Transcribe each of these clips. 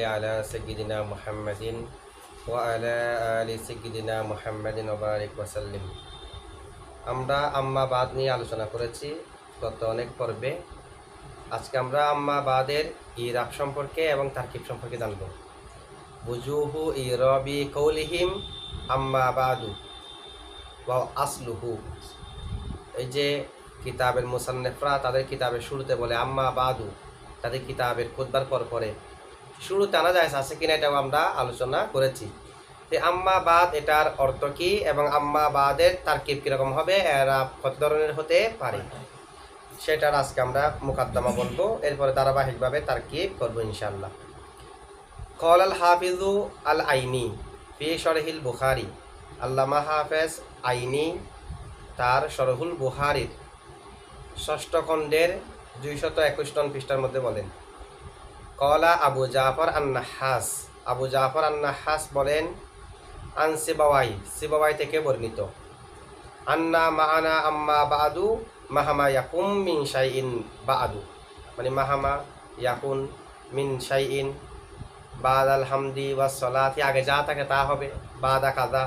সাল্লি আলা সাইয়্যিদিনা মুহাম্মাদিন ওয়া আলা আলি সাইয়্যিদিনা মুহাম্মাদিন ওয়া বারিক ওয়া সাল্লিম। আমরা আম্মা বাদ নিয়ে আলোচনা করেছি গত অনেক পর্বে। আজকে আমরা আম্মা বাদের ইরাব সম্পর্কে এবং তারকিব সম্পর্কে জানব। বুজুহু ইরাবি কৌলিহিম আম্মা বাদু ওয়া আসলুহু। এই যে কিতাবের মুসান্নিফরা তাদের কিতাবের শুরুতে বলে আম্মা বাদু, তাদের কিতাবের খুতবার পর পরে শুরুতে আনা যায় আছে কিনা এটাও আমরা আলোচনা করেছি। যে আম্মা বাদ এটার অর্থ কি এবং আম্মা বাদের তারকিব কিরকম হবে, এরা কত ধরনের হতে পারে, সেটার আজকে আমরা মুকাদ্দমা বলবো। এরপরে ধারাবাহিকভাবে তারকিব করবো ইনশাআল্লাহ। কল আল হাফিজু আল আইনি ফি শরহিল বুখারি, আল্লামা হাফেজ আইনি তার শরহুল বুখারির ৬ষ্ঠ খণ্ডের ২২১ নং পৃষ্ঠার মধ্যে বলেন, কলা আবু জাফর আন-নাহাস, আবু জাফর আন-নাহাস বলেন, আন সিবাওয়াই, সিবাওয়াই থেকে বর্ণিত, আন্না মাআনা আম্মা বাদু মাহামা ইয়াকুম মিন শাইইন বাদু, মানে মাহামা ইয়াকুন মিন শাইইন বাদাল হামদি ওয়াস সালাতি, আগে যা থাকে তা হবে, বাদা কাজা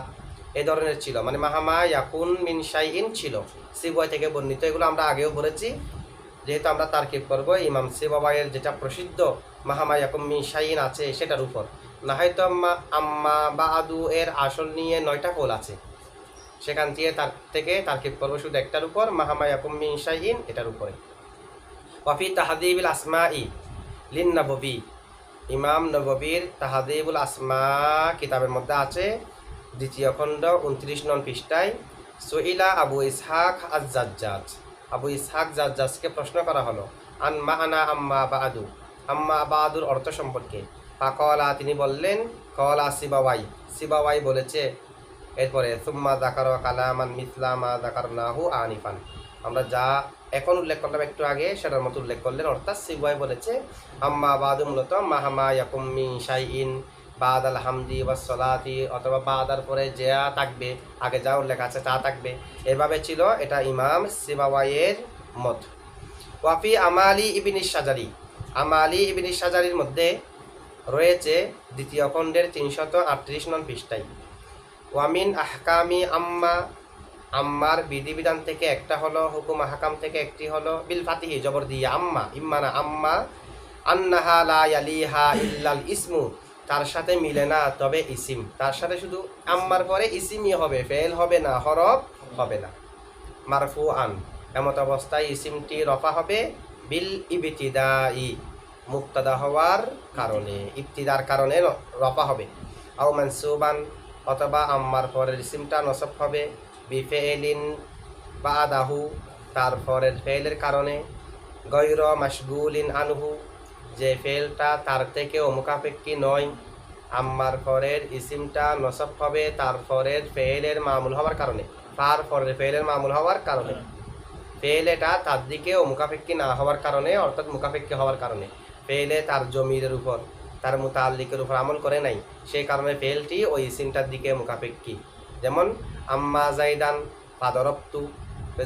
এই ধরনের ছিল, মানে মাহামা ইয়াকুন মিন শাইইন ছিল, সিবাওয়াই থেকে বর্ণিত। এগুলো আমরা আগেও বলেছি। যেহেতু আমরা তারকিব করব ইমাম সিবাওয়াইয়ের যেটা প্রসিদ্ধ মাহামা ইয়াকুম মিন শাইইন আছে সেটার উপর, না হয়তো আম্মা বাদু এর আসল নিয়ে 9টা কৌল আছে, সেখান থেকে তারকিব করবো শুধু একটার উপর, মাহামা ইয়াকুম মিন শাইইন এটার উপরে। ওয়াফি তাহদিবিল আসমাই লিন নববী, ইমাম নববীর তাহদিবুল আসমা কিতাবের মধ্যে আছে 2য় খণ্ড 29 নং পৃষ্ঠায়, সুইলা আবু ইসহাক আজ-জাজ্জাজ, আবু ইসহাক জাজ্জাজকে প্রশ্ন করা হলো, আন মাআনা আম্মা বাদু, আম্মা বাদুর অর্থ সম্পর্কে। ফাকালা, তিনি বললেন, কলা সিবাওয়াই, সিবাওয়াই বলেছে। এরপরে সুম্মা যাকারা কালামান মিসলা মা যাকারনাহু আনিফান, আমরা যা এখন উল্লেখ করলাম একটু আগে সেটার মতো উল্লেখ করলেন, অর্থাৎ সিবাওয়াই বলেছে আম্মা বাদু মূলত মাহামা ইয়াকুম মিন শাইইন বাদাল হামদি ওয়াস সালাতি, অথবা বাদার পরে যা থাকবে, আগে যা উল্লেখ আছে তা থাকবে, এভাবে ছিল। এটা ইমাম সিবাওয়াইয়ের মত। ওয়াফি আমালি ইবনে সাজারি, আমালি ইবনে সাজারির মধ্যে রয়েছে 2য় খণ্ডের 338 নং পৃষ্ঠায়, ওয়ামিন আহকামি আম্মা, আম্মার বিধিবিধান থেকে একটা হলো, হুকুম আহকাম থেকে একটি হলো বিল ফাতিহি, জবর দিয়ে আম্মা, ইম্মানা আম্মা, আন্নাহা লা ইয়ালিহা ইল্লাল ইসমু, তার সাথে মিলে না তবে ইসিম, তার সাথে শুধু আম্মার পরে ইসিমই হবে, ফেল হবে না, হরফ হবে না। মারফু আন, এমত অবস্থায় ইসিমটি রফা হবে বিল ইবতিদাই, মুক্তাদা হওয়ার কারণে, ইবতিদার কারণে রফা হবে। আও মানসুবান, অথবা আম্মার পরের ইসিমটা নসব হবে বিফেলিন বাদাহু, তার পরের ফেলের কারণে, গৈর মাশগুলিন আনহু, যে ফেলটা তার থেকে মুখাপেক্ষী নয়, আম্মার পরের ইসিমটা নসব হবে তার পরের ফেলের মামুল হওয়ার কারণে, তার পরের ফেলের মামুল হওয়ার কারণে, ফেল এটা তার দিকে মুখাপেক্ষী না হওয়ার কারণে, অর্থাৎ মুখাপেক্ষী হওয়ার কারণে, ফেলে তার জমিরের উপর, তার মুতাল্লিকের উপর আমল করে নাই, সেই কারণে ফেলটি ওই ইসিমটার দিকে মুখাপেক্ষী। যেমন আম্মা জাইদান বা দরবতু,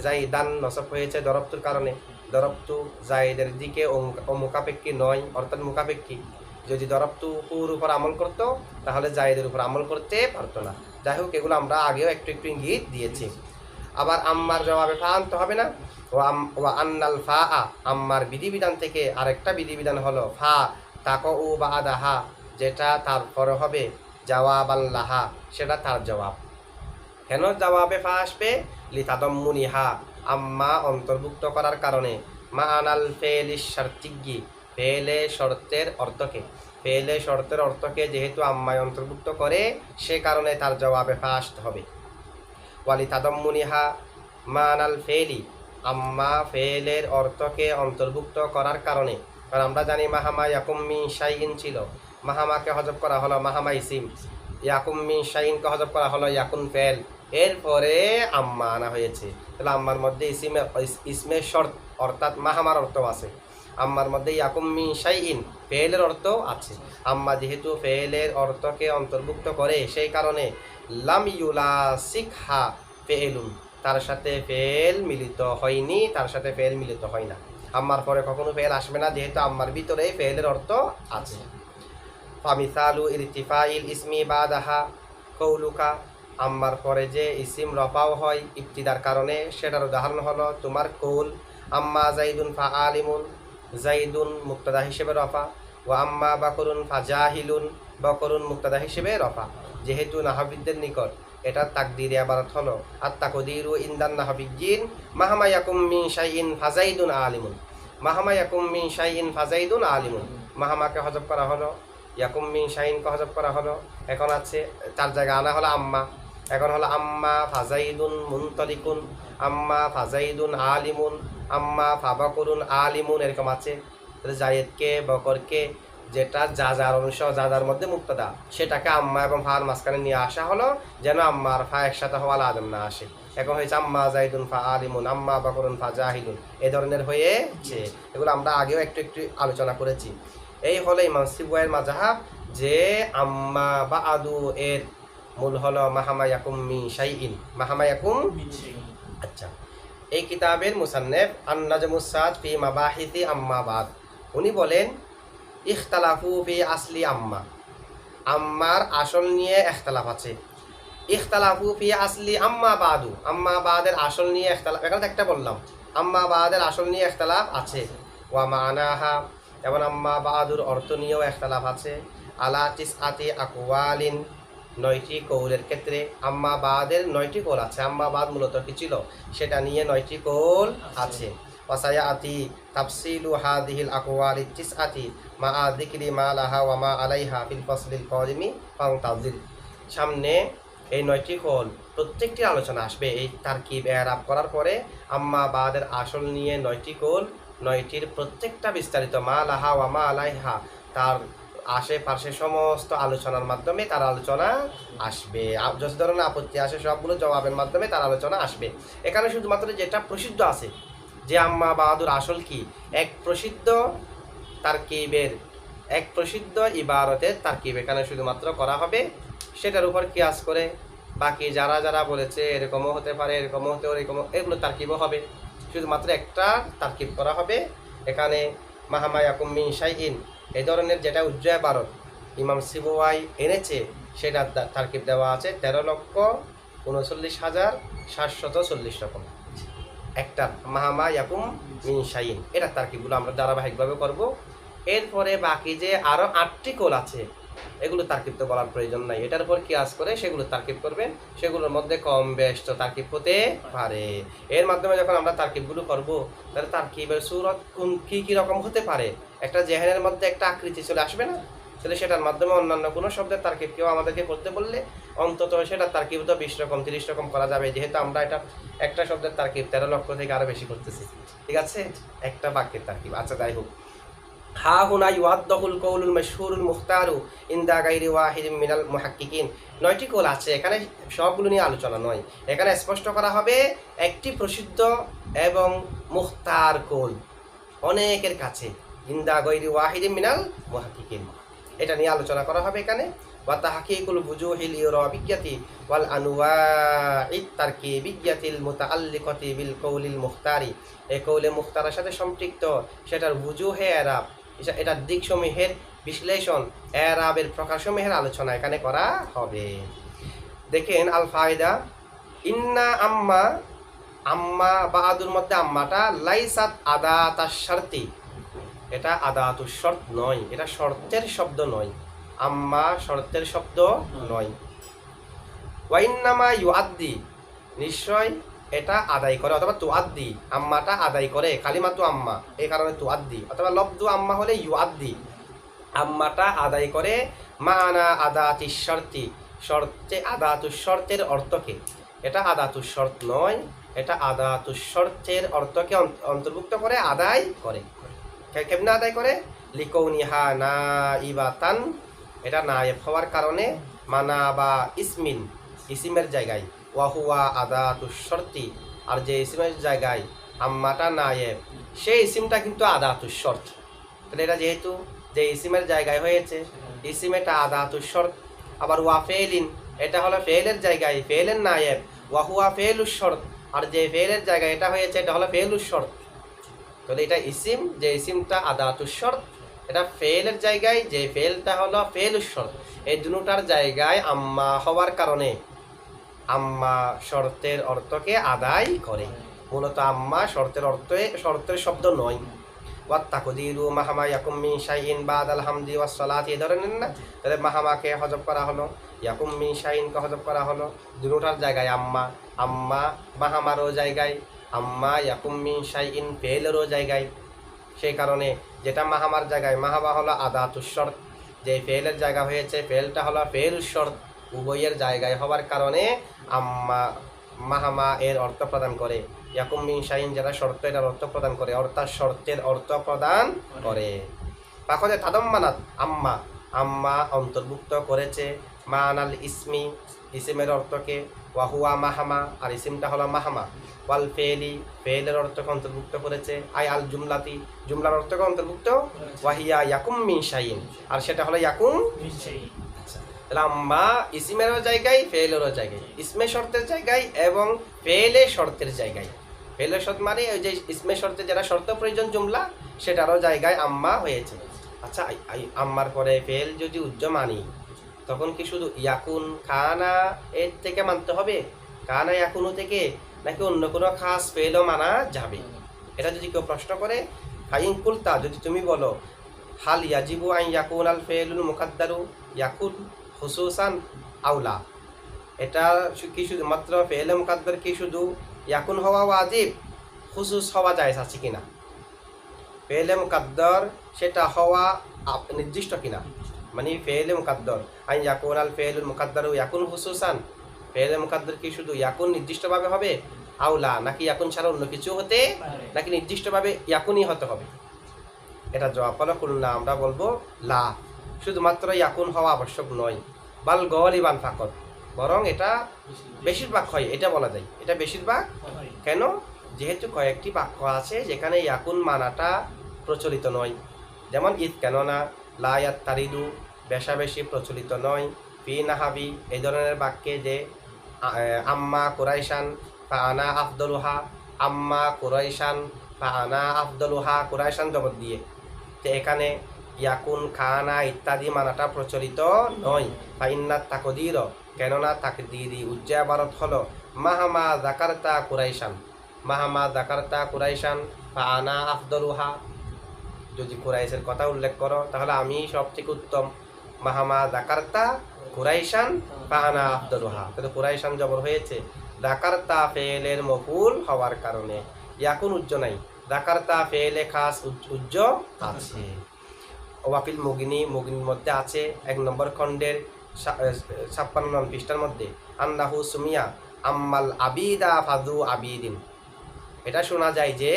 জাইদান নসব হয়েছে দরবতুর কারণে, দরবতু জাইদের দিকে মুখাপেক্ষী নয়, অর্থাৎ মুখাপেক্ষী। যদি দরবতুর উপর আমল করতো তাহলে জাইদের উপর আমল করতে পারতো না। যাই হোক, এগুলো আমরা আগেও একটু একটু ইঙ্গিত দিয়েছি। আবার আম্মার জবাবে ফা আনতে হবে না। ওয়া আন্নাল ফা আ, আম্মার বিধিবিধান থেকে আরেকটা বিধিবিধান হলো ফা তাকউ বাদাহা, যেটা তারপরে হবে জাওয়াবান লাহা, সেটা তার জবাব। কেন জবাবে ফা আসবে? লিতাদাম্মুনিহা, আম্মা অন্তর্ভুক্ত করার কারণে, মাআনাল ফেলিশ শারতিগি, ফেলে শর্তের অর্থকে, ফেলে শর্তের অর্থকে যেহেতু আম্মায় অন্তর্ভুক্ত করে সে কারণে তার জবাবে ফা আসতে হবে। ওয়ালিতাদাম্মুনিহা মাআনাল ফেলি, আম্মা ফেলের অর্থকে অন্তর্ভুক্ত করার কারণে, কারণ আমরা জানি মাহামা ইয়াকুম মিন শাইইন ছিল, মাহামাকে হযফ করা হলো মাহামা ইসিম, ইয়াকুম মিন শাইইনকে হযফ করা হলো ইয়াকুন ফেল, এরপরে আম্মা আনা হয়েছে। তাহলে আম্মার মধ্যে ইসমে শর্ত অর্থাৎ মাহামার অর্থ আছে, আম্মার মধ্যে ইয়াকুম মিন শাইইন ফেলের অর্থ আছে। আম্মা যেহেতু ফেলের অর্থকে অন্তর্ভুক্ত করে সেই কারণে লাম ইউলাসিকহা ফেলুন, তার সাথে ফেল মিলিত হয়নি, তার সাথে ফেল মিলিত হয় না। আম্মার পরে কখনো ফেল আসবে না, যেহেতু আম্মার ভিতরে ফেলের অর্থ আছে। ফামিসালু ইরতিফাইল ইসমি বাদাহা কৌলুকা, আম্মার পরে যে ইসিম রফাও হয় ইবতিদার কারণে, সেটার উদাহরণ হলো তোমার কৌল আম্মা জাইদুন ফা আলিমুন, জাইদুন মুক্তাদা হিসেবে রফা, ও আম্মা বাকরুন ফা জাহিলুন, বকরুন মুক্তাদা হিসেবে রফা। যেহেতু নাহবিদদের নিকট এটা তাকদিরে আবারত হলো আর তাকদিরু ইনদান নাহবিয়্যিন মাহমা ইয়াকুম মিন শাইইন ফাজাইদুন আলিমুন, মাহমা ইয়াকুম মিন শাইইন ফাজাইদুন আলিমুন, মাহমাকে হযফ করা হলো, ইয়াকুম মিন শাইইনকে হযফ করা হলো। এখন আছে তার জায়গায় আনা হলো আম্মা, এখন হলো আম্মা ফাজাইদুন মুনতালিকুন, আম্মা ফাজাইদুন আলিমুন, আম্মা ফাবাকুরুন আলিমুন, এরকম আছে। তাহলে জায়েদকে বকরকে যেটা যা যার অংশ যা যার মধ্যে মুক্তাদা, সেটাকে আম্মা এবং ফার মাঝখানে নিয়ে আসা হলো যেন আম্মা আর ফা একসাথে হওয়া আদম না আসে। এখন হয়েছে আম্মা জাইদুন ফা আলিমুন, আম্মা বাকরুন ফা জাহিলুন, এই ধরনের হয়েছে। এগুলো আমরা আগেও একটু একটু আলোচনা করেছি। এই হলো ইমাম সিবওয়াইয়ের মাযহাব যে আম্মা বা আদু এর মূল হলো মাহামা ইয়াকুম মিন শাইইন, মাহামা ইয়াকুম। আচ্ছা, এই কিতাবের মুসান্নেফ আন-নাজমুস সাদ ফি মাবাহিথি আম্মা বাদ, উনি বলেন ইখতালাফু ফি আসলি আম্মা, আম্মার আসল নিয়ে ইখতালাফ আছে। ইখতালাফু ফি আসলি আম্মা বাদু, আম্মা বাদের আসল নিয়ে ইখতালাফ, এখানে একটা বললাম আম্মা বাদের আসল নিয়ে ইখতালাফ আছে। ওয়া মানাহা, এবং আম্মা বাদুর অর্থ নিয়েও ইখতালাফ আছে। আলা তিসআতি আকওয়ালিন, 9টি কৌলের ক্ষেত্রে আম্মা বাদের 9টি কৌল আছে। আম্মা বাদ মূলত কি ছিল সেটা নিয়ে 9টি কৌল আছে। ওয়াসায়াতি তাফসিলু হাদিহিল আকওয়ালি তিসআতি মা যিকরি মা লাহা ওয়া মা আলাইহা ফিল ফাসলিল কাদিমি ফান্তাজির, সামনে এই 9টি কৌল প্রত্যেকটি আলোচনা আসবে। এই তারকিব এরাব করার পরে আম্মা বাদের আসল নিয়ে 9টি কৌল, 9টির প্রত্যেকটা বিস্তারিত মা লাহা ওয়া মা আলাইহা তার আশেপাশে সমস্ত আলোচনার মাধ্যমে তার আলোচনা আসবে। যত ধরনের আপত্তি আসে সবগুলো জবাবের মাধ্যমে তার আলোচনা আসবে। এখানে শুধুমাত্র যেটা প্রসিদ্ধ আছে যে আম্মা বাহাদুর আসল কি, এক প্রসিদ্ধ তারকিবের, এক প্রসিদ্ধ ইবারতের তারকিব এখানে শুধুমাত্র করা হবে, সেটার উপর কিয়াস করে বাকি যারা যারা বলেছে এরকমও হতে পারে, এরকমও হতে পারে, এরকমও, এগুলো তারকিবও হবে। শুধুমাত্র একটা তারকিব করা হবে এখানে মাহামা ইয়াকুম মিন শাইইন, এই ধরনের যেটা উজ্জয় বারত ইমাম সিবওয়াই এনেছে সেটা তারকিব দেওয়া আছে 13,39,740 রকম। একটা মাহামা ইয়াকুম মিন শাইইন, এটা তারকিবগুলো আমরা ধারাবাহিকভাবে করব। এরপরে বাকি যে আরও 8টি কোল আছে এগুলো তারকিব তো বলার প্রয়োজন নাই, এটার উপর কিয়াস করে সেগুলো তারকিব করবেন। সেগুলোর মধ্যে কম বেশ তো তারকিব হতে পারে। এর মাধ্যমে যখন আমরা তারকিবগুলো করব তাহলে তারকিবের সূরত কোন কী রকম হতে পারে একটা জেহেনের মধ্যে একটা আকৃতি চলে আসবে না? তাহলে সেটার মাধ্যমে অন্যান্য কোনো শব্দের তারকিব কেউ আমাদেরকে করতে বললে অন্তত সেটা তারকিব তো 20 রকম 30 রকম করা যাবে, যেহেতু আমরা এটা একটা শব্দের তারকিব 13 লক্ষ থেকে আরও বেশি করতেছি। ঠিক আছে, একটা বাক্যের তারকিব। আচ্ছা, যাই হোক, হা হুনা ইউআদ্দাহুল কওলুল মাশহুরুল মুখতারু ইনদা গায়রি ওয়াহিদিন মিনাল মুহাক্কিকিন, 9টি কৌল আছে। এখানে সবগুলো নিয়ে আলোচনা নয়, এখানে স্পষ্ট করা হবে একটি প্রসিদ্ধ এবং মুখতার কৌল অনেকের কাছে, ইনদা গায়রি ওয়াহিদিন মিনাল মুহাক্কিকিন, এটা নিয়ে আলোচনা করা হবে এখানে। ওয়া তাহকিকুল বুজুহিল ইরাবিyyati ওয়াল আনওয়া'it তারকিবিyyতিল মুতাআল্লিকাতি বিল কওলিল মুখতারি, এই কৌলে মুখতারের সাথে সম্পৃক্ত সেটার বুজুহে এরাব, এটার দিকসমূহের বিশ্লেষণ, এরাবের প্রকারসমূহের আলোচনা এখানে করা হবে। দেখেন আল ফায়দা, ইন্না আম্মা, আম্মা বাহাদুর মধ্যে আম্মাটা লাইসাত আদাতাশ শারতি, এটা আদাতুশ শর্ত নয়, এটা শর্তের শব্দ নয়, আম্মা শর্তের শব্দ নয়। ওয়াইন্নামা ইউআদ্দি, নিশ্চয় এটা আদায় করে অথবা তুআদ্দি, আম্মাটা আদায় করে, কালিমাতু আম্মা এই কারণে তুআদ্দি, অথবা লফদু আম্মা হলে ইউআদ্দি, আম্মাটা আদায় করে। মানা আদাতিশ শর্তি, শর্তে আদাতুশ শর্তের অর্থকে, এটা আদাতুশ শর্ত নয়, এটা আদাতুশ শর্তের অর্থকে অন্তর্ভুক্ত করে আদায় করে। কেমনে আদায় করে? লিকৌনিহা নাইবাতান, এটা নায়েব হওয়ার কারণে, মানা বা ইসমিন, ইসিমের জায়গায়, ওয়াহুয়া আদাতুশ শর্তি, আর যে ইসিমের জায়গায় আম্মাটা নায়েব সেই ইসিমটা কিন্তু আদাতুশ শর্ত। তাহলে এটা যেহেতু যে ইসিমের জায়গায় হয়েছে, ইসিম এটা আদাতুশ শর্ত। আবার ওয়া ফেলিন, এটা হলো ফেলের জায়গায়, ফেলের নায়েব, ওয়াহুয়া ফেলুশ শর্ত, আর যে ফেলের জায়গায় এটা হয়েছে এটা হলো ফেলুশ শর্ত। তাহলে এটা ইসিম, যে ইসিমটা আদাতুশ শর্ত এটা ফেলের জায়গায়, যে ফেলটা হলো ফেলুস শর্ত, এই দুটার জায়গায় আম্মা হওয়ার কারণে আম্মা শর্তের অর্থকে আদায় করে। মূলত আম্মা শর্তের শব্দ নয়। ওয়াত্তাকদিরু মাহামা ইয়াকুম মিন শাইইন বাদাল হামদি ওয়াস সালাতি, এই ধরনের না, তাহলে মাহামাকে হযফ করা হলো, ইয়াকুম মিন শাইইনকে হযফ করা হলো। দুটোটার জায়গায় আম্মা, আম্মা মাহামারও জায়গায়, আম্মা ইয়াকুম মিন শাইইন ফেলেরও জায়গায়। সেই কারণে যেটা মাহামার জায়গায়, মাহামা হলো আদাতুস শর্ত, যে ফেলের জায়গা হয়েছে ফেলটা হলো ফেলুস শর্ত, উভয়ের জায়গায় হওয়ার কারণে আম্মা মাহামা এর অর্থ প্রদান করে। ইয়াকুম মিন শাইইন যারা শর্ত এটার অর্থ প্রদান করে, অর্থাৎ শর্তের অর্থ প্রদান করে। ফাকদে তাদাম্মানাত আম্মা, আম্মা অন্তর্ভুক্ত করেছে মানাল ইসমি, ইসিমের অর্থকে, ওয়াহুয়া মাহামা, আর ইসিমটা হলো মাহামা, ওয়াল ফেলি, ফেলের অর্থকে অন্তর্ভুক্ত করেছে, আই আল জুমলাতি, জুমলার অর্থকে অন্তর্ভুক্ত, ওয়াহিয়া ইয়াকুম মিন শাইইন, আর সেটা হলো ইয়াকুম মিন শাইইন। তাহলে আম্মা ইসিমেরও জায়গায় ফেলেরও জায়গায়, ইসমে শর্তের জায়গায় এবং ফেলে শর্তের জায়গায়। ফেলে শর্ত মানে ওই যে ইসমে শর্তে যারা শর্ত প্রয়োজন জুমলা, সেটারও জায়গায় আম্মা হয়েছে। আচ্ছা, আম্মার পরে ফেল যদি উজ্জ মানি, তখন কি শুধু ইয়াকুন খানা এর থেকে মানতে হবে, কানা ইয়াকুনু থেকে, নাকি অন্য কোনো খাস ফেলও মানা যাবে? এটা যদি কেউ প্রশ্ন করে, ফাইন কুলতা, যদি তুমি বলো, হাল ইয়াজিবু আন ইয়াকুন আল ফেলুল মুকাদ্দারু ইয়াকুন খুসুসান আউলা, এটা কি শুধুমাত্র ফেলে মুকাদ্দার কি শুধু ইয়াকুন হওয়া ওয়াজিব, খুসুস হওয়া জায়েজ আছে কিনা? ফেলে মুকাদ্দার সেটা হওয়া নির্দিষ্ট কিনা, মানে ফেলে মুকাদ্দার আন ইয়াকুন আল ফেলুল মুকাদ্দারু ইয়াকুন খুসুসান, ফেলে মুকাদ্দার কি শুধু ইয়াকুন নির্দিষ্টভাবে হবে, আউলা নাকি ইয়াকুন ছাড়া অন্য কিছু হতে, নাকি নির্দিষ্টভাবে ইয়াকুনই হতে হবে? এটা জবাব হলো কুলনা, আমরা বলবো লা, শুধুমাত্র ইয়াকুন হওয়া আবশ্যক নয়, বাল গলিবান ফাকত, বরং এটা বেশিরভাগ হয়, এটা বলা যায় এটা বেশিরভাগ। কেন? যেহেতু কয়েকটি বাক্য আছে যেখানে ইয়াকুন মানাটা প্রচলিত নয়, যেমন ঈদ কেননা, লা ইয়াত্তারিদু বেশাবেশি প্রচলিত নয়, ফি নাহাবি এই ধরনের বাক্যে, যে আম্মা কুরাইশান ফা আনা আফদলুহা, আম্মা কুরাইশান ফা আনা আফদলুহা, কুরাইশান জবর দিয়ে, তো এখানে ইয়াকুন খানা ইত্যাদি মানাটা প্রচলিত নয়। ফাইন্নাত তাকদির, কেননা তাকদিরি উজ্জাবারত হলো মাহামা যাকারতা কুরাইশান, মাহামা যাকারতা কুরাইশান ফা আনা আফদলুহা, যদি কুরাইশের কথা উল্লেখ করো তাহলে আমি সব থেকে উত্তম, মাহামা যাকারতা কুরাইশান ফা আনা আফদলুহা, কিন্তু কুরাইশান জবর হয়েছে যাকারতা ফেলের মফুল হওয়ার কারণে, ইয়াকুন উজ্জ নাই, যাকারতা ফেলে খাস উজ্জ আছে। ওয়াফিল মুগনি, মুগনির মধ্যে আছে 1 নম্বর খণ্ডের 56 নং পৃষ্ঠার মধ্যে, আন্নাহু সুমিয়া আম্মাল আবিদা ফাজু আবিদিন, এটা শোনা যায় যে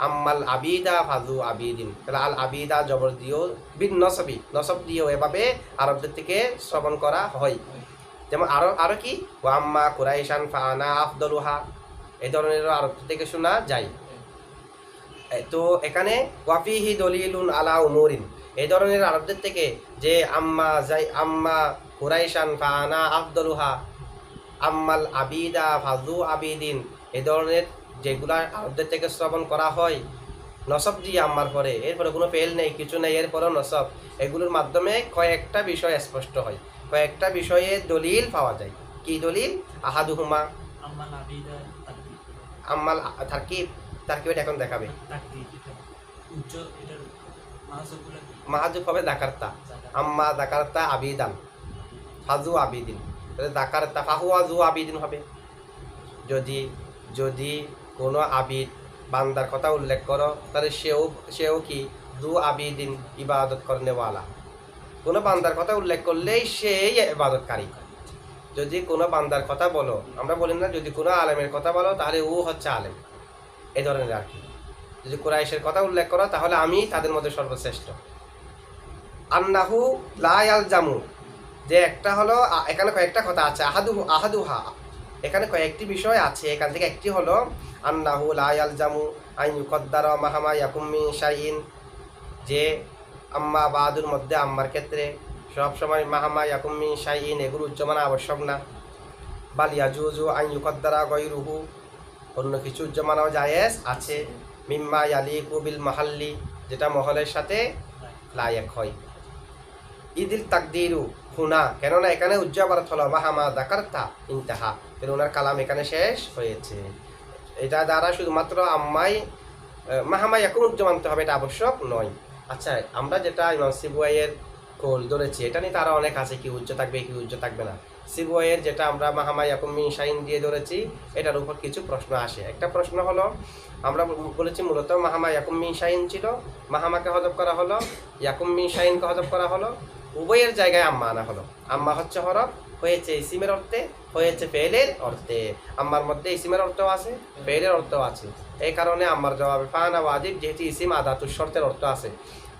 আম্মাল আবিদা ফাজু আবিদিন, তাহলে আল আবিদা জবর দিও বিন নসবি, নসব দিও এভাবে আরবদের থেকে শ্রবণ করা হয়। যেমন আরো কি, ও আম্মা কুরাইশান ফা আনা আফদলুহা, এই ধরনের আরবদের থেকে শোনা যায়। তো এখানে ওয়াফিহি দলিলুন আলা উমুরিন, এই ধরনের আরবদের থেকে যে আম্মা কুরাইশান ফা আনা আফদলুহা, আম্মাল আবিদা ফাজু আবিদিন, এই ধরনের যেগুলা আরবদের থেকে শ্রবণ করা হয় নসব দিয়ে আম্মার পরে, এরপরে কোনো ফেল নেই কিছু নেই, এরপরেও নসব, এগুলোর মাধ্যমে কয়েকটা বিষয় স্পষ্ট হয়, কয়েকটা বিষয়ে দলিল পাওয়া যায়। কি দলিল? আহাদুহুমা আম্মাল তারকিব, তারকিব এখন দেখাবে, মাহাজুব হবে দাকারতা, আম্মা দাকারতা আবিদান ফাজু আবিদিন, তাহলে দাকারতা ফাহুয়া জু আবিদিন হবে। যদি কোনো আবিদ বান্দার কথা উল্লেখ করো তাহলে সেও কি জু আবিদিন ইবাদত করনেওয়ালা, কোনো বান্দার কথা উল্লেখ করলেই সেই ইবাদতকারী। যদি কোনো বান্দার কথা বলো, আমরা বলি না যদি কোনো আলেমের কথা বলো তাহলে ও হচ্ছে আলেম, এই ধরনের আর কি। যদি কুরাইশের কথা উল্লেখ করো তাহলে আমি তাদের মধ্যে সর্বশ্রেষ্ঠ। আন্নাহু লা ইয়ালজামু, যে একটা হলো, এখানে কয়েকটা কথা আছে, আহাদুহা এখানে কয়েকটি বিষয় আছে, এখান থেকে একটি হলো আন্নাহু লা ইয়ালজামু আন ইউকদ্দারা মাহামা ইয়াকুম মিন শাইইন, যে আম্মা বাদুর মধ্যে আম্মার ক্ষেত্রে সবসময় মাহামা ইয়াকুম মিন শাইইন এগুলো উজ্জমানা আবশ্যক না। বাল ইয়াজুজু আন ইউকদ্দারা গায়রুহু, অন্য কিছু উজ্জমানাও জায়েজ আছে। মিম্মা ইয়ালিকু বিল মাহাল্লি, যেটা মহলের সাথে লায়েক হয়। ইদিল তাকদিরু হুনা, কেননা এখানে উজ্জাবারত হলো মাহামা দাকারতা ইন্তাহা, তাহলে ওনার কালাম এখানে শেষ হয়েছে। এটা দ্বারা শুধুমাত্র আম্মাই মাহামা এখন উজ্জা মানতে হবে এটা আবশ্যক নয়। আচ্ছা, আমরা যেটা ইমাম সিবুয়াইয়ের কোল ধরেছি এটা নিয়ে তারা অনেক আছে, কি উজ্জা থাকবে কি উজ্জা থাকবে না। সিবুয়াইয়ের যেটা আমরা মাহামা ইয়াকুম মিন শাইন দিয়ে ধরেছি এটার উপর কিছু প্রশ্ন আসে। একটা প্রশ্ন হলো, আমরা বলেছি মূলত মাহামা ইয়াকুম মিন শাইন ছিল, মাহামাকে হযফ করা হলো, ইয়াকুম মিন শাইনকে হযফ করা হলো, উভয়ের জায়গায় আম্মা আনা হলো। আম্মা হচ্ছে হরফ, হয়েছে ইসিমের অর্থে, হয়েছে ফেলের অর্থে। আম্মার মধ্যে ইসিমের অর্থ আছে, ফেলের অর্থ আছে। এই কারণে আম্মার জবাবে ফানা ওয়াজিব, যেহেতু ইসিম আদাতুস শর্তের অর্থ আছে।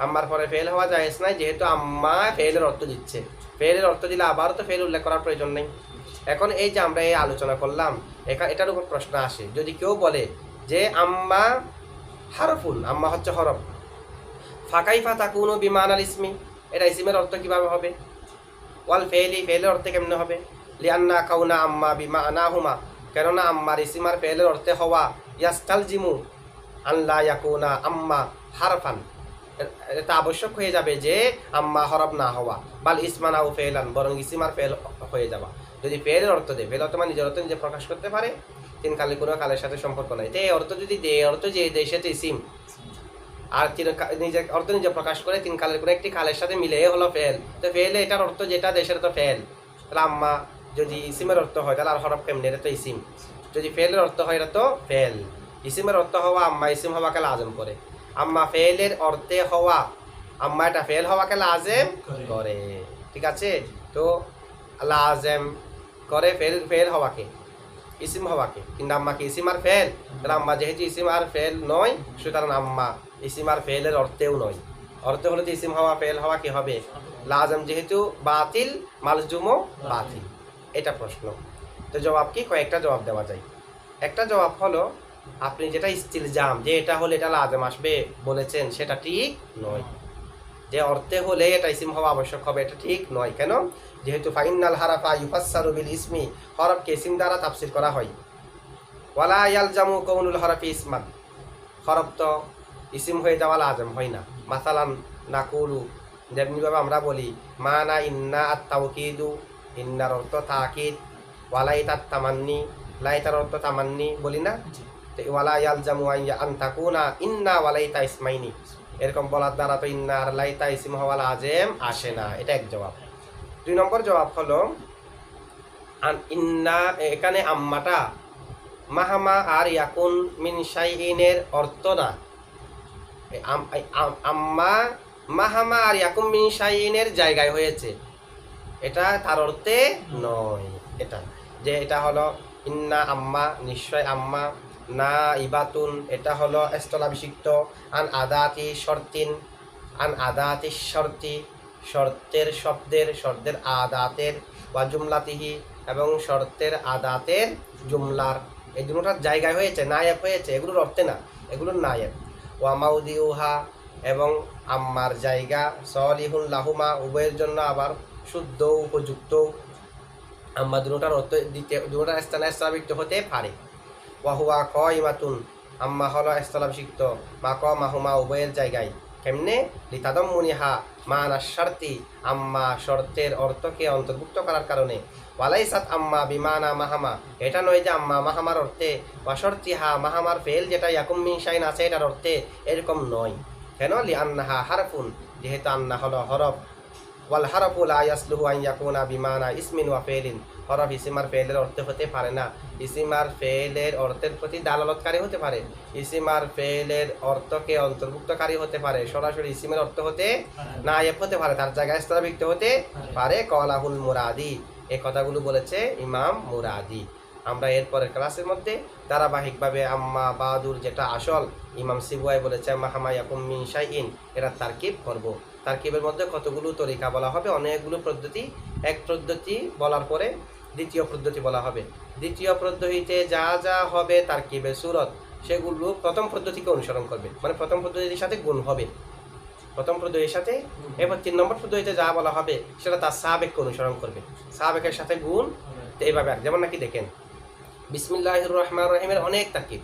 আম্মার পরে ফেল হওয়া জায়েজ নাই, যেহেতু আম্মা ফেলের অর্থ দিচ্ছে। ফেলের অর্থ দিলে আবারও তো ফেল উল্লেখ করার প্রয়োজন নেই। এখন এই যে আমরা এই আলোচনা করলাম, এটার উপর প্রশ্ন আসে, যদি কেউ বলে যে আম্মা হারফুন, আম্মা হচ্ছে হরফ, ফাকাইফা তাকুনু বিমানাল ইসমি, এটা ইসিমের অর্থ কিভাবে হবে? ওয়াল ফেলি, ফেলের অর্থে কেমনে হবে? লিআন্না কাউনা আম্মা বিমানাহুমা, কেননা আম্মার ইসিমার ফেলের অর্থে হওয়া ইয়াস্তালজিমু আল্লা ইয়াকুনা আম্মা হারফান, এটা আবশ্যক হয়ে যাবে যে আম্মা হরফ না হওয়া, বাল ইসমানাউ ফেলান, বরং ইসিমার ফেল হয়ে যাওয়া। যদি ফেলের অর্থ দেয়, ফেল অর্থ মানে নিজের অর্থ নিজে প্রকাশ করতে পারে, তিন কালে কোনো কালের সাথে সম্পর্ক নাই। তো এই অর্থ যদি দেয়, অর্থ যে দেয় সেটা ইসিম, আর নিজের অর্থ নিজে প্রকাশ করে তিন কালের কোনো একটি কালের সাথে মিলে হলো ফেল। তো ফেলে এটার অর্থ যেটা দেশের তো ফেল। তাহলে আম্মা যদি ইসিমের অর্থ হয় তাহলে আর হরফ কেমনি, এটা তো ইসিম। যদি ফেলের অর্থ হয় এটা তো ফেল। ইসিমের অর্থ হওয়া আম্মা ইসিম হওয়াকে লাজম করে, আম্মা ফেলের অর্থে হওয়া আম্মা এটা ফেল হওয়াকে লাজেম করে। ঠিক আছে, তো লাজেম করে ফেল হওয়াকে, ইসিম হওয়াকে, কিন্তু আম্মাকে ইসিম আর ফেল। তাহলে আম্মা যেহেতু ইসিম আর ফেল নয়, সুতরাং আম্মা ইসিম আর ফেলের অর্থেও নয়। অর্থ হলে তো ইসিম হওয়া ফেল হওয়া কি হবে? লাজম, যেহেতু বাতিল, মালজুমও বাতিল। এটা প্রশ্ন। তো জবাব কি? কয়েকটা জবাব দেওয়া যায়। একটা জবাব হলো, আপনি যেটা ইস্তিলজাম, যে এটা হলে এটা লাজম আসবে বলেছেন, সেটা ঠিক নয়। যে অর্থে হলে এটা ইসিম হওয়া আবশ্যক হবে, এটা ঠিক নয়। কেন? যেহেতু ফাইনাল হারাফা ইউফাসসারু বিল ইসমি, হরফকে ইসিম দ্বারা তাফসির করা হয়। ওয়ালা ইয়ালজামু কাউনুল হরফি ইসমান, হরফ তো ইসিম হয়ে যাওয়া লাজম হয় না। মাসালান নাকুলু, যেমনিভাবে আমরা বলি মানা ইন্না আত তাওকিদু, ইন্নার অর্থ তাকিদ, ওয়ালাইতাত তামান্নি, লাইতার অর্থ তামান্নি, বলি না? ওয়ালা ইয়ালজামু আন তাকুনা ইন্না ওয়ালাইতা ইসমাইনি, এরকম বলার দ্বারা তো ইন্না আর লাইতা ইসিম হওয়া লাজেম আসে না। এটা এক জবাব। দুই নম্বর জবাব হলো, ইন্না, এখানে আম্মাটা মাহামা আর ইয়াকুন মিন শাইইনের অর্থ না। আম্মা মাহামা আর ইয়াকুন মিন শাইইনের জায়গায় হয়েছে, এটা তার অর্থে নয়। এটা যে এটা হলো ইন্না আম্মা, নিশ্চয় আম্মা, না ইবাতুন, এটা হলো স্থলাভিষিক্ত, আন আদাতি শর্তিন, আন আদাতি শর্তি, শর্তের শব্দের, শর্তের আদাতের, ওয়া জুমলাতিহি, এবং শর্তের আদাতের জুমলার, এই দুটোটার জায়গায় হয়েছে, নায়েব হয়েছে, এগুলোর অর্থে না, এগুলোর নায়েব। ওয়া মাউদিউহা, এবং আম্মার জায়গা, সলিহুল লাহুমা, উভয়ের জন্য আবার শুদ্ধ উপযুক্ত। আম্মা দুটোটার অর্থ দিতে, দুটোটার স্থানে স্থলাভিষিক্ত হতে পারে। ওয়াহুয়া কাইমাতুন, আম্মা হলো স্থলাভিষিক্ত, মা ক মাহুমা, উভয়ের জায়গায়। কেমনে? লিতাদাম্মুনিহা মানা শারতি, আম্মা শর্তের অর্থকে অন্তর্ভুক্ত করার কারণে। ওয়ালাইসাত আম্মা বিমানা মাহামা, এটা নয় যে আম্মা মাহামার অর্থে, ওয়াশর্তিহা, মাহামার ফেল যেটা ইয়াকুম মিন শাইন আছে এটার অর্থে, এরকম নয়। কেন? লিআন্নাহা হারফুন, যেহেতু আন্না হলো হরফ। ওয়াল হারফু লা ইয়াসলুহু আন ইয়াকুনা বিমানা ইসমিন ওয়া ফেলিন, হরফ ইসিমার ফেলের অর্থে হতে পারে না। ইসিমার ফেলের অর্থের প্রতি দালালতকারী হতে পারে, ইসিমার ফেলের অর্থকে অন্তর্ভুক্তকারী হতে পারে, সরাসরি ইসিমের অর্থ হতে নায়েব হতে পারে, তার জায়গায় স্থলাভিষিক্ত হতে পারে। কলাহুল মুরাদি, এই কথাগুলো বলেছে ইমাম মুরাদি। আমরা এরপরের ক্লাসের মধ্যে ধারাবাহিকভাবে আম্মা বাদুর যেটা আসল, ইমাম সিবুয়াই বলেছে মাহামা ইয়াকুম মিন শাইইন, এটা তারকিব করব। তারকিবের মধ্যে কতগুলো তরিকা বলা হবে, অনেকগুলো পদ্ধতি। এক পদ্ধতি বলার পরে দ্বিতীয় পদ্ধতি বলা হবে। দ্বিতীয় পদ্ধতিতে যা যা হবে তারকিবের সূরত, সেগুলো প্রথম পদ্ধতিকে অনুসরণ করবে, মানে প্রথম পদ্ধতির সাথে গুণ হবে, প্রথম পদ্ধতির সাথে। এবার 3 নম্বর পদ্ধতিতে যা বলা হবে সেটা তার সাবেককে অনুসরণ করবে, সাবেকের সাথে গুণ। তো এইভাবে, যেমন নাকি দেখেন বিসমিল্লাহির রহমানির রহিমের অনেক তারকিব,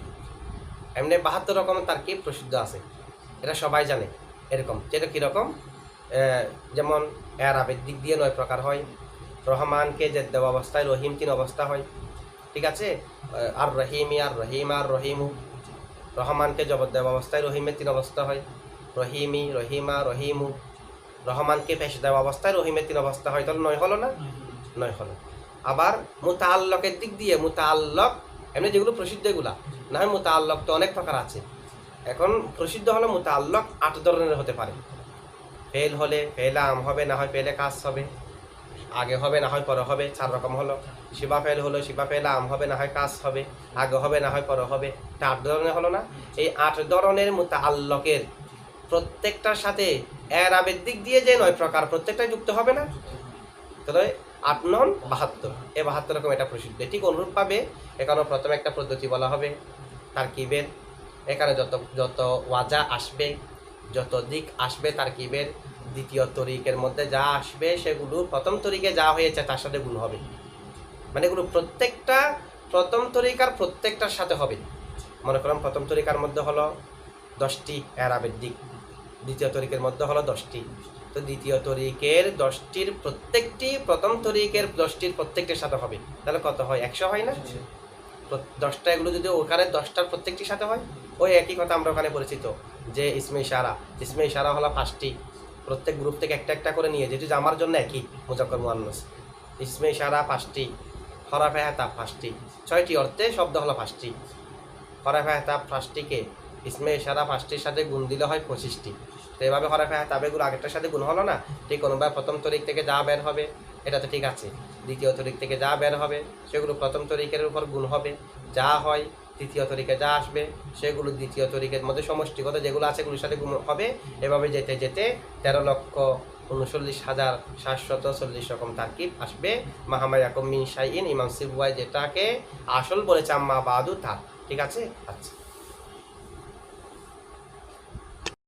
এমনি 72 রকমের তারকিব প্রসিদ্ধ আছে, এটা সবাই জানে। এরকম যেটা কীরকম, যেমন এরাবের দিক দিয়ে 9 প্রকার হয়। রহমানকে জেদ দেওয়া অবস্থায় রহিম 3 অবস্থা হয়, ঠিক আছে। আর রহিমি, আর রহিমা, আর রহিমু। রহমানকে জবর দেওয়া অবস্থায় রহিমের 3 অবস্থা হয়, রহিমি, রহিমা, রহিমু। রহমানকে পেশ দেওয়া অবস্থায় রহিমের 3 অবস্থা হয়, তাহলে 9 হলো না? 9 হলো। আবার মুতাআল্লকের দিক দিয়ে মুতাআল্লক এমনি যেগুলো প্রসিদ্ধ এগুলা না হয়, মুতাআল্লক তো অনেক প্রকার আছে। এখন প্রসিদ্ধ হলো মুতাআল্লক 8 ধরনের হতে পারে। ফেল হলে ফেলে আম হবে, না হয় ফেলে কাজ হবে, আগে হবে না হয় পরে হবে, 4 রকম হলো। শিবা ফেল হলো, শিবা ফেলে আম হবে, না হয় কাজ হবে, আগে হবে না হয় পরে হবে, এটা 8 ধরনের হলো না? এই 8 ধরনের মুতাআল্লকের প্রত্যেকটার সাথে এরাবের দিক দিয়ে যে 9 প্রকার প্রত্যেকটাই যুক্ত হবে না? তাহলে 8 9 72, এই 72 রকম এটা প্রসিদ্ধ। ঠিক অনুরূপভাবে এখানেও প্রথমে একটা পদ্ধতি বলা হবে তারকিবের। এখানে যত যত ওয়াজা আসবে, যত দিক আসবে তারকিবের, দ্বিতীয় তরিকের মধ্যে যা আসবে সেগুলো প্রথম তরিকে যা হয়েছে তার সাথে গুণ হবে। মানে এগুলো প্রত্যেকটা প্রথম তরিকার প্রত্যেকটার সাথে হবে। মনে করলাম প্রথম তরিকার মধ্যে হলো 10টি এরাবের দিক, দ্বিতীয় তরিকের মধ্যে হলো 10টি, তো দ্বিতীয় তরিকের 10টির প্রত্যেকটি প্রথম তরিকের 10টির প্রত্যেকটির সাথে হবে, তাহলে কত হয়? 100 হয় না? 10টা এগুলো যদি ওখানে 10টার প্রত্যেকটির সাথে হয়, ওই একই কথা আমরা ওখানে পরিচিত যে ইসমে ইশারা। ইসমে ইশারা হলো 5টি, প্রত্যেক গ্রুপ থেকে একটা একটা করে নিয়ে, যেটি আমার জন্য একই মুজাক্কার মুআন্নাস। ইসমে ইশারা 5টি, হরফে হেতাব 5টি, 6টি অর্থে শব্দ হলো 5টি। হরফে হেতাব 5টিকে ইসমে ইশারা 5টির সাথে গুণ দিলে হয় 25টি। তো এভাবে হরফে হেতাবেগুলো আগেরটার সাথে গুণ হলো না? ঠিক অনুভাবে প্রথম তরিক থেকে যা বের হবে এটা তো ঠিক আছে, দ্বিতীয় তরিক থেকে যা বের হবে সেগুলো প্রথম তরিকের উপর গুণ হবে, যা হয় তৃতীয় তরিকে যা আসবে সেগুলো দ্বিতীয় তরিকের মধ্যে সমষ্টিগত যেগুলো আছে এগুলোর সাথে গুণ হবে। এভাবে যেতে যেতে 13,39,740 রকম তারকিব আসবে। মাহামা ইয়াকুম মিন শাইইন, ইমাম সিবওয়াই যেটাকে আসল বলেছে আম্মা বাদু তা, ঠিক আছে। আচ্ছা।